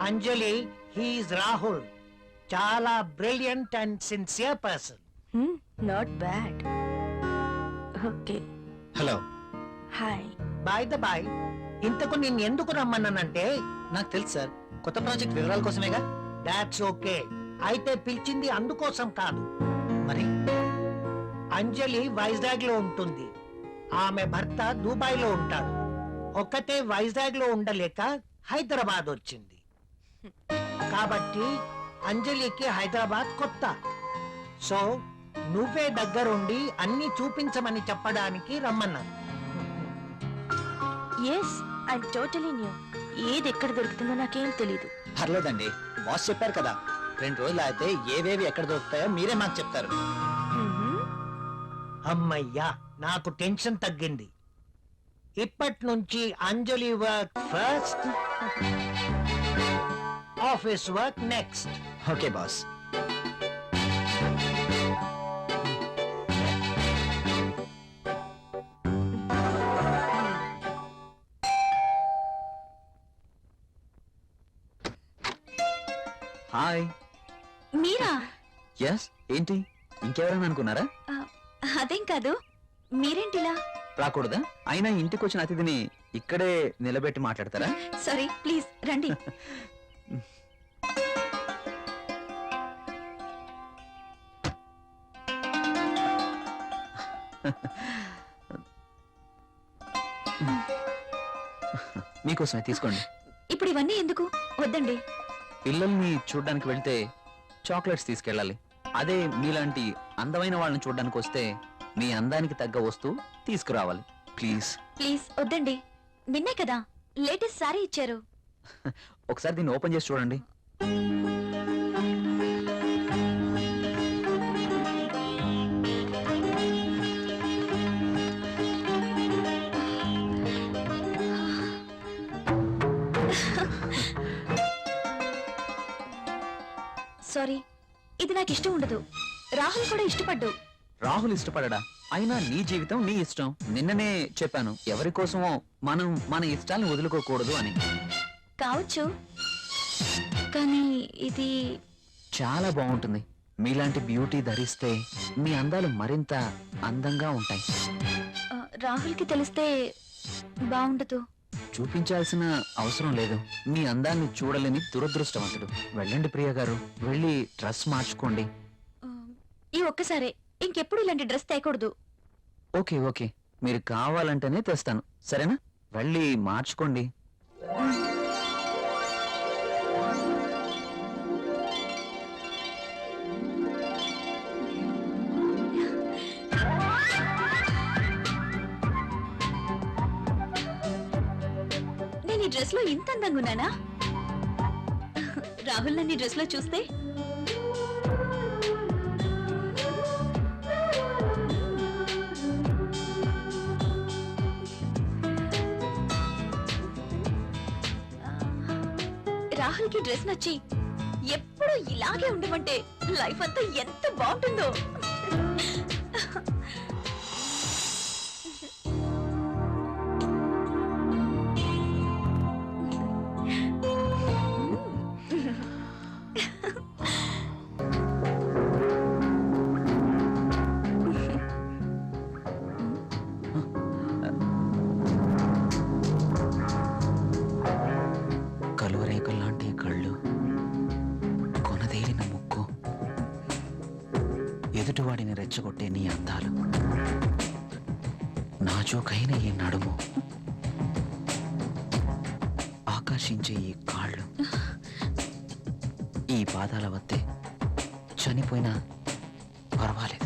అంజలి, he's Rahul. చాలా brilliant and sincere person. Not bad. Okay. Hello. Hi. By the by, ఇంతకు నేను ఎందుకు రమ్మన్నానంటే, నాకు తెలుసు సార్, కొత్త ప్రాజెక్ట్ వివరాల కోసమేగా. That's okay. అయితే పిలిచింది అందుకోసం కాదు. మరి అంజలి వైజాగ్ లో ఉంటుంది, ఆమె భర్త దుబాయ్ లో ఉంటాడు. ఒక్కతే వైజాగ్ లో ఉండలేక హైదరాబాద్ వచ్చింది. కాబట్టి అంజలికి హైదరాబాద్ కొత్త. సో నువ్వే దగ్గరుండి అన్ని చూపించమని చెప్పడానికి రమ్మన్నాను. Yes, I totally new. ఏది ఎక్కడ దొరుకుతుందో నాకేం తెలీదు. పర్లేదండి, బాస్ చెప్పారు కదా, 2 రోజులు అయితే ఏవేవి ఎక్కడ దొరుకుతాయో మీరే మాకు చెప్తారు. అమ్మయ్యా, నాకు టెన్షన్ తగ్గింది. ఇప్పటి నుంచి Anjali work first, office work next. Okay boss. Hi. మీరా? ఎస్. ఏంటి, ఇంకెవరైనా అనుకున్నారా? అదేం కాదు, మీరేంటిలా? రాకూడదా? అయినా ఇంటికి వచ్చిన అతిథిని ఇక్కడే నిలబెట్టి మాట్లాడతారా? సారీ, ప్లీజ్ రండి. మీకోసమే తీసుకోండి. ఇప్పుడు ఇవన్నీ ఎందుకు? వద్దండి. పిల్లల్ని చూడ్డానికి వెళ్తే చాక్లెట్స్ తీసుకెళ్ళాలి. అదే మీలాంటి అందమైన వాళ్ళని చూడ్డానికి వస్తే మీ అందానికి తగ్గ వస్తువు తీసుకురావాలి. ప్లీజ్ ప్లీజ్ వద్దండి. నిన్నే కదా లేటెస్ట్ సారీ ఇచ్చారు. ఒకసారి దీన్ని ఓపెన్ చేసి చూడండి. సారీ, ఇది నాకు ఇష్టం ఉండదు. రాహుల్ కూడా ఇష్టపడ్డు. రాహుల్ ఇష్టపడడా? అయినా నీ జీవితం నీ ఇష్టం. నిన్ననే చెప్పాను, ఎవరి కోసమో మనం మన ఇష్టాలను వదులుకోకూడదు అని. కావచ్చు, కానీ ఇది చాలా బాగుంటుంది. మీలాంటి బ్యూటీ ధరిస్తే మీ అందాలు మరింత అందంగా ఉంటాయి. రాహుల్కి తెలిస్తే బాగుండదు. చూపించాల్సిన అవసరం లేదు. మీ అందాన్ని చూడలేని దురదృష్టవంతుడు. వెళ్ళండి ప్రియ గారు, వెళ్ళి డ్రెస్ మార్చుకోండి. ఈ ఒక్కసారే, ఇంకెప్పుడు ఇలాంటి డ్రెస్ తేకూడదు. ఓకే ఓకే, మీరు కావాలంటేనే తెస్తాను, సరేనా? వెళ్ళి మార్చుకోండి. నేను ఈ డ్రెస్ లో ఇంత అందంగా ఉన్నానా? రాహుల్ నన్ను ఈ డ్రెస్ లో చూస్తే రాహుల్ కి డ్రెస్ నచ్చి ఎప్పుడు ఇలాగే ఉండమంటే లైఫ్ అంతా ఎంత బాగుంటుందో. కలువరేకుల్లాంటి కళ్ళు, కొనదేలిన ముక్కు, ఎదుటివాడిని రెచ్చగొట్టే నీ అందాలు, నాజూకైన ఈ నడుము, ఆకర్షించే ఈ కాళ్ళు, ఈ పాదాల వద్దే చనిపోయినా పర్వాలేదు.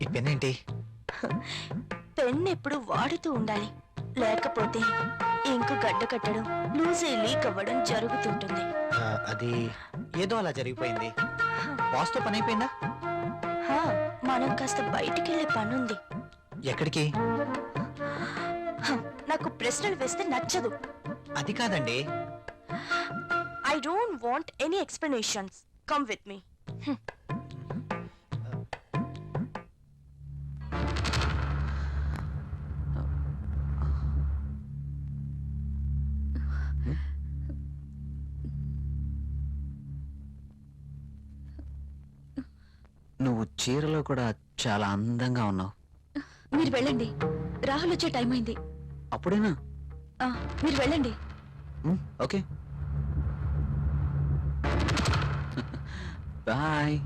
ఈ పెన్ ఏంటి? పెన్ ఎప్పుడు వాడుతూ ఉండాలి, లేకపోతే ఇంకు గడ్డ కట్టడం, లూజ్ అయి లీక్ అవ్వడం జరుగుతుంటుంది. అది ఏదో అలా జరిగిపోయింది. బాస్తో పని అయిపోయిందా? హా, మనం కాస్త బయటికి వెళ్ళే పనుంది. ఎక్కడికి? నాకు ప్రశ్నలు వేస్తే నచ్చదు. అది కాదండి. I don't want any explanations. Come with me. నువ్వు చీరలో కూడా చాలా అందంగా ఉన్నావు. మీరు వెళ్ళండి, రాహుల్ వచ్చే టైం అయింది. అప్పుడేనా? మీరు వెళ్ళండి. Okay, bye.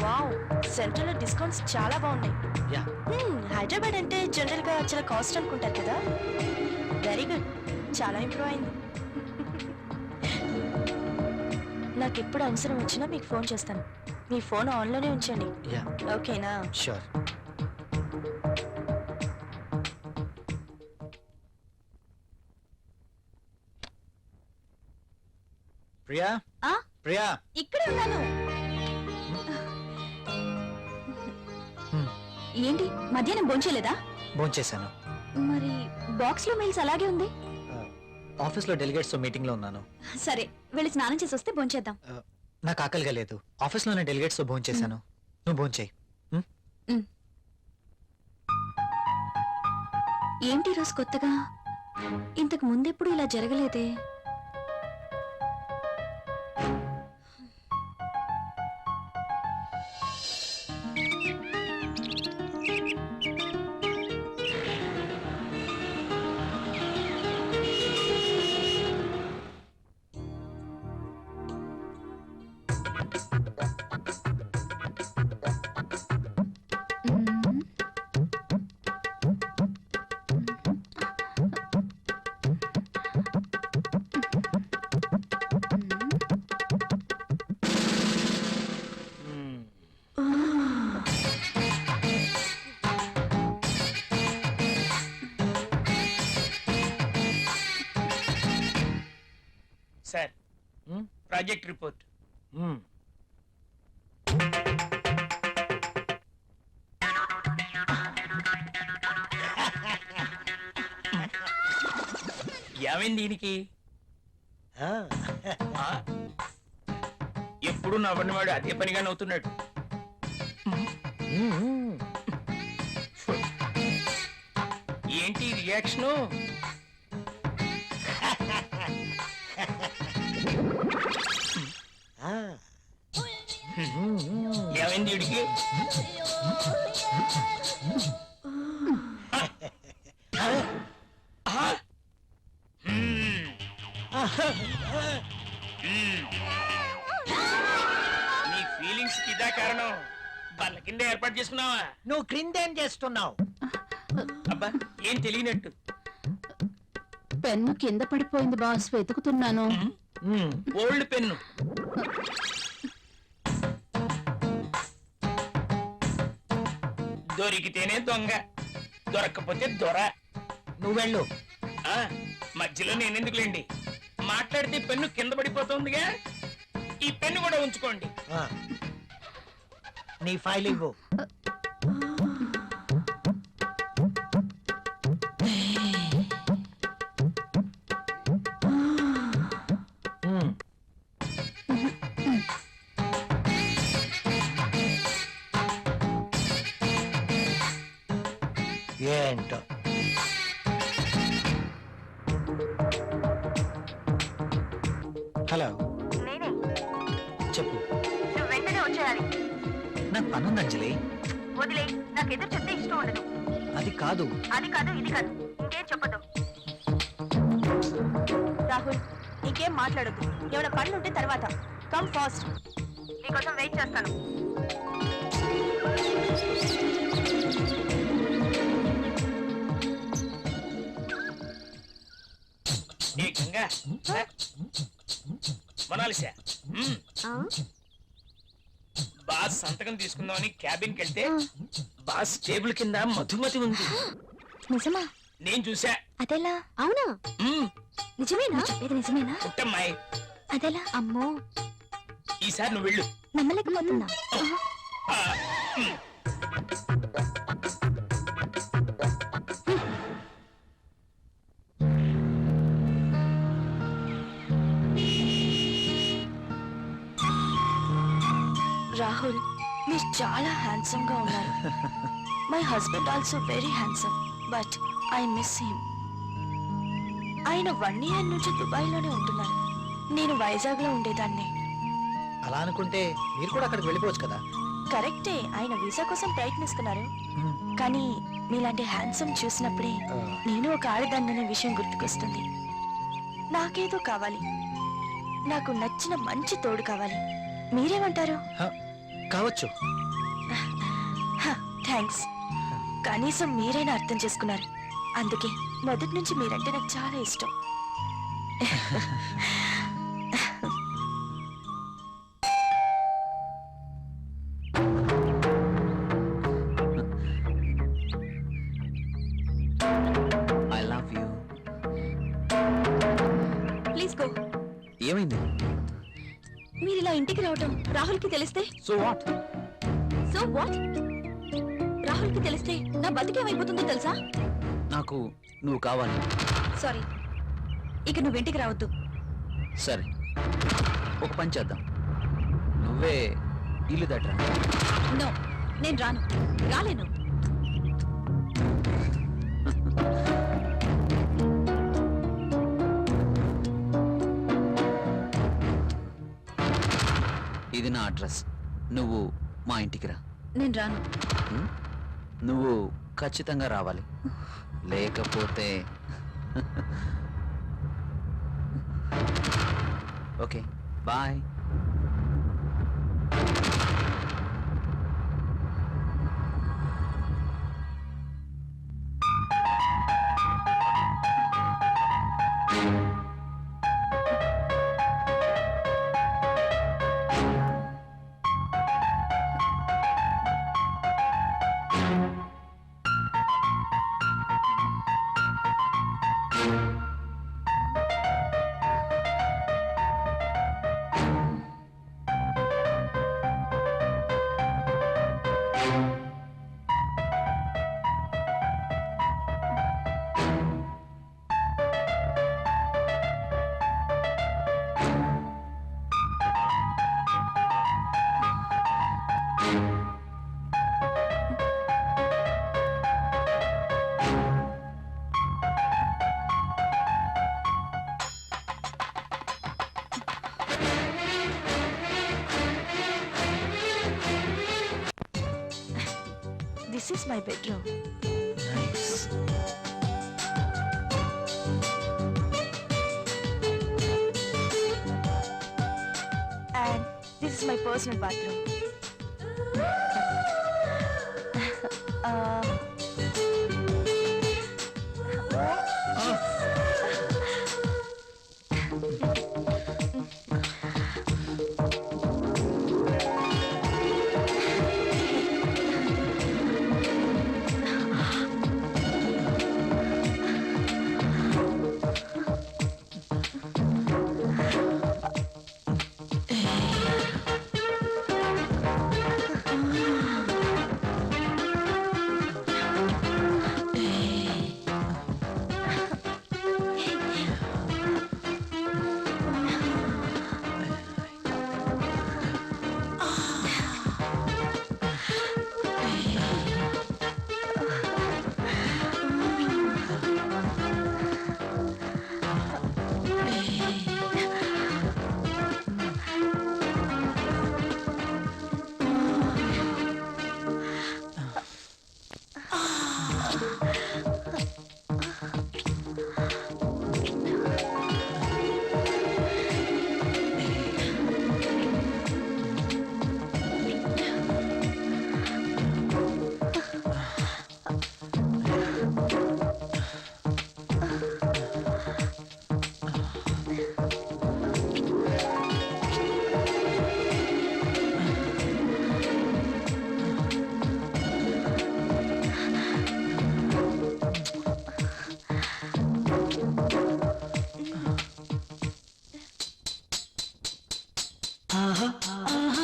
వావ్, సెంట్రల్ లో డిస్కౌంట్స్ చాలా బాగున్నాయి. యా. హైదరాబాద్ అంటే జనరల్ గా చాలా కాస్ట్ అనుకుంటారు కదా. వెరీ గుడ్, చాలా ఇంప్రూవ్ అయింది. నాకు ఎప్పుడు అవసరం వచ్చినా మీకు ఫోన్ చేస్తాను. మీ ఫోన్ ఆన్లోనే ఉంచండి, యా, ఓకేనా? షూర్. ప్రియా, ప్రియా, ఇక్కడే ఉన్నాను. ఏంటి మధ్యాహ్నం భోంచేయలేదా? భోంచేశాను. మరి బాక్స్ లో మెయిల్స్ అలాగే ఉంది. ఆఫీస్లో డెలిగేట్స్తో మీటింగ్లో ఉన్నాను. సరే, వెళ్ళి స్నానం చేసి వస్తే భోంచేద్దాం. నాకు ఆకలిగా లేదు. ఆఫీస్లోనే డెలిగేట్స్తో భోంచేశాను. నువ్వు భోంచేయి. ఏంటి రోజు కొత్తగా? ఇంతకు ముందెప్పుడు ఇలా జరగలేదే. Sir, project report. ఏమైంది దీనికి? ఎప్పుడు నవ్వని వాడు అదే పనిగా నవ్వుతున్నాడు. ఏంటి రియాక్షను? ఏమైంది వీడికి? నీ ఫీలింగ్స్ కి ఇదా కారణం? బల్ల కింద ఏర్పాటు చేసుకున్నావా? నువ్వు క్రిందేం చేస్తున్నావు? అబ్బా, ఏం తెలియనట్టు. పెన్ను కింద పడిపోయింది బాస్, వెతుకుతున్నాను. Old pen. దొరికితేనే దొంగ, దొరక్కపోతే దొర. నువ్వెళ్ళు. మధ్యలో నేనెందుకులేండి, మాట్లాడితే పెన్ను కింద పడిపోతుందిగా. ఈ పెన్ను కూడా ఉంచుకోండి. నీ ఫైల్ ఇవ్వు. ఏంటో హలో, నేనే. చెప్పు. నువ్వు వెంటనే వచ్చేయాలి. నాకు పనుంది అంజలి. వదిలే, నాకు ఎదురు చెప్తే ఇష్టం ఉండదు. అది కాదు. అది కాదు, ఇది కాదు, ఇంకేం చెప్పదు. రాహుల్, ఇంకేం మాట్లాడద్దు. ఏమైనా పనులు ఉంటే తర్వాత. కమ్ ఫాస్ట్, నీకోసం వెయిట్ చేస్తాను. ఏ గంగా, మొనాలిసా బాస్ సంతకం తీసుకుందామని క్యాబిన్కి వెళ్తే బాస్ టేబుల్ కింద మధుమతి ఉంది. నిజమా? నేను చూసా. అదెలా? అవునా? నిజమేనా? ఇది నిజమేనా? పుట్టమ్మాయి, అదెలా? అమ్మో, ఈసారి నువ్వు వెళ్ళు. నమ్మలేకపోతున్నా. ఆ, మ్. రాహుల్, మీరు చాలా హ్యాండ్సమ్ గా ఉన్నారు. My husband also very handsome, but I miss him. ఆయన 1 year నుంచి దుబాయ్ లోనే ఉంటున్నారు. నేను వైజాగ్ లో ఉండేదాన్ని. అలా అనుకుంటే మీరు కూడా అక్కడికి వెళ్ళిపోవచ్చు కదా. కరెక్టే, ఆయన వీసా కోసం ప్రయత్నిస్తున్నారు. కానీ మీలాంటి హ్యాండ్సమ్ చూసినప్పుడే నేను ఒక ఆడదాన్ననే విషయం గుర్తుకొస్తుంది. నాకేదో కావాలి, నాకు నచ్చిన మంచి తోడు కావాలి. మీరేమంటారు? కావచ్చు. థ్యాంక్స్. కనీసం మీరైనా అర్థం చేసుకున్నారు. అందుకే మొదటి నుంచి మీరంటే నాకు చాలా ఇష్టం. I love you. Please go. ఏమైంది? మీరు ఇలా ఇంటికి రావటం రాహుల్కి తెలిస్తే? So what? So what? రాహుల్కి తెలిస్తే నా బతికేమైపోతుందో తెలుసా? నాకు నువ్వు కావాలి. సారీ, ఇక నువ్వు ఇంటికి రావద్దు. సరే, ఒక పని చేద్దాం. నువ్వే ఇల్లు దట్రా. నో, నేను రాను, రాలేను. ఇది నా అడ్రస్. నువ్వు మా ఇంటికి రా. నేను రాను. హ్మ్? నువ్వు ఖచ్చితంగా రావాలి, లేకపోతే okay bye. This is my bedroom. Nice. And this is my personal bathroom.